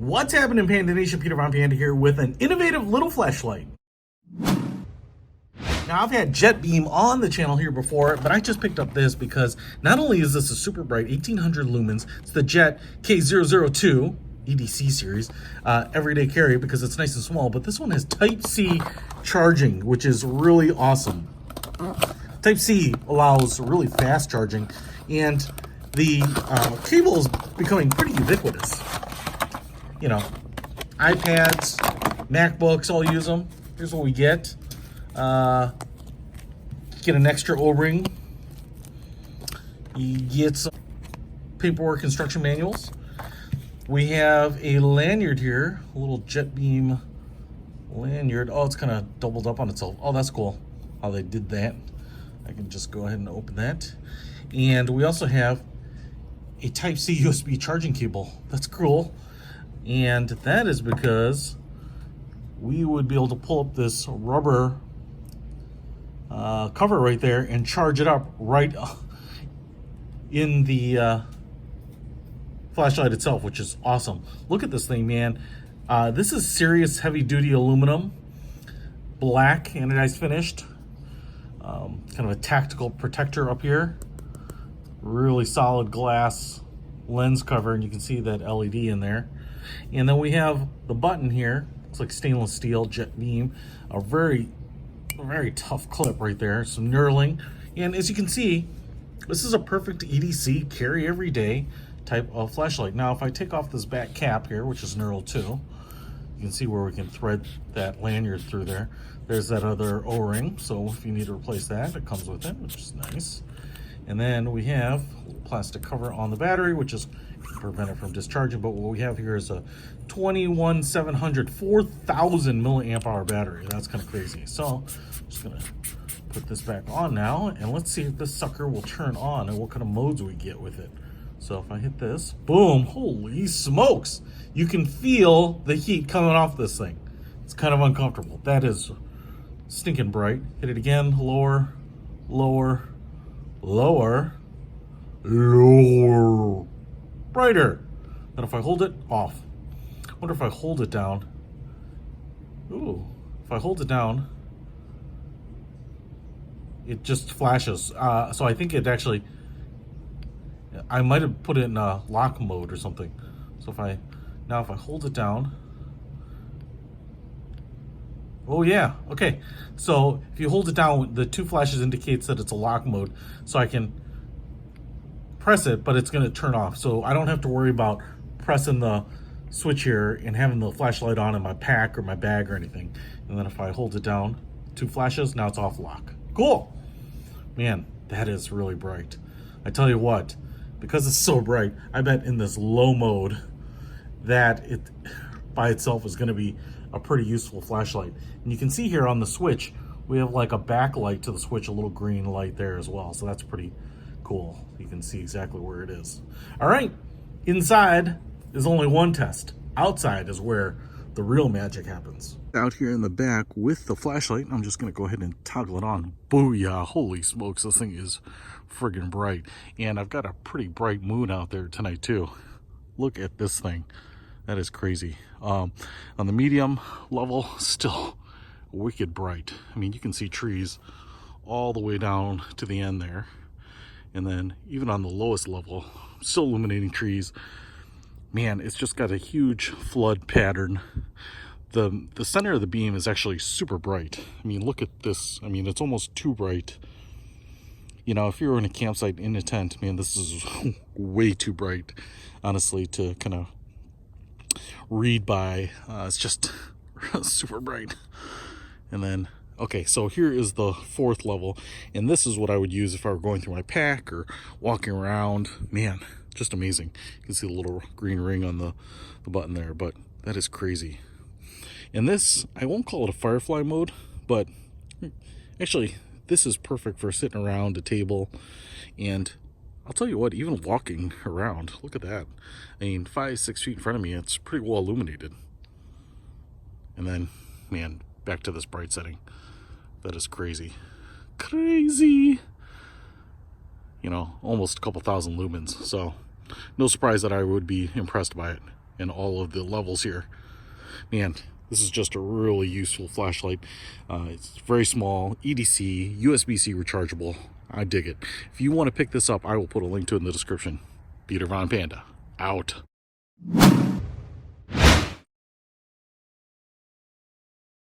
What's happening, Panda Nation? Peter Von Panda here with an innovative little flashlight. Now, I've had JETBeam on the channel here before, but I just picked up this because not only is this a super bright 1800 lumens, it's the JET KO-02 EDC series, everyday carry because it's nice and small, but this one has Type-C charging, which is really awesome. Type-C allows really fast charging, and the cable is becoming pretty ubiquitous. You know, iPads, MacBooks all use them. Here's what we get. Get an extra O-ring. You get some paperwork instruction manuals. We have a lanyard here, a little JETBeam lanyard. Oh, it's kind of doubled up on itself. Oh, that's cool how they did that. I can just go ahead and open that. And we also have a Type-C USB charging cable. That's cool. And that is because we would be able to pull up this rubber cover right there and charge it up right in the flashlight itself, which is awesome. Look at this thing, man. This is serious heavy-duty aluminum, black anodized finished. Kind of a tactical protector up here. Really solid glass lens cover, and you can see that LED in there. And then we have the button here. Looks like stainless steel JETBeam. A very tough clip right there. Some knurling. And as you can see, this is a perfect EDC carry every day type of flashlight. Now, if I take off this back cap here, which is knurled too, you can see where we can thread that lanyard through there. There's that other O-ring, so if you need to replace that, it comes with it, which is nice. And then we have a little plastic cover on the battery, which is prevent it from discharging. But what we have here is a 21700 4000 milliamp hour battery. That's kind of crazy. So I'm just gonna put this back on now, and let's see if this sucker will turn on and what kind of modes we get with it. So if I hit this, boom, holy smokes, you can feel the heat coming off this thing. It's kind of uncomfortable. That is stinking bright. Hit it again, lower, lower, lower, lower, brighter. Then if I hold it, off. I wonder if I hold it down. Ooh, if I hold it down, it just flashes. So I think it actually, I might have put it in lock mode or something. So if I hold it down, oh yeah, okay. So if you hold it down, the two flashes indicates that it's a lock mode. So I can press it, but it's gonna turn off. So I don't have to worry about pressing the switch here and having the flashlight on in my pack or my bag or anything. And then if I hold it down, two flashes, now it's off lock. Cool. Man, that is really bright. I tell you what, because it's so bright, I bet in this low mode that it by itself is gonna be a pretty useful flashlight. And you can see here on the switch, we have like a backlight to the switch, a little green light there as well. So that's pretty cool. You can see exactly where it is. All right, inside is only one test. Outside is where the real magic happens. Out here in the back with the flashlight, I'm just gonna go ahead and toggle it on. Booyah, holy smokes, this thing is friggin' bright. And I've got a pretty bright moon out there tonight too. Look at this thing. That is crazy. On the medium level, still wicked bright. I mean, you can see trees all the way down to the end there. And then even on the lowest level, still illuminating trees. Man, it's just got a huge flood pattern. The center of the beam is actually super bright. I mean, look at this. I mean, it's almost too bright. You know, if you're in a campsite in a tent, man, this is way too bright, honestly, to kind of read by. It's just super bright. And then, okay, so here is the fourth level, and this is what I would use if I were going through my pack or walking around. Man, just amazing. You can see the little green ring on the button there, but that is crazy. And this, I won't call it a firefly mode, but actually this is perfect for sitting around a table. And I'll tell you what, even walking around, look at that. I mean, 5-6 feet in front of me, it's pretty well illuminated. And then, man, back to this bright setting. That is crazy. Crazy. You know, almost a couple thousand lumens. So no surprise that I would be impressed by it. and all of the levels here. Man, this is just a really useful flashlight. It's very small, EDC, USB-C rechargeable. I dig it. If you want to pick this up, I will put a link to it in the description. Peter Von Panda, out.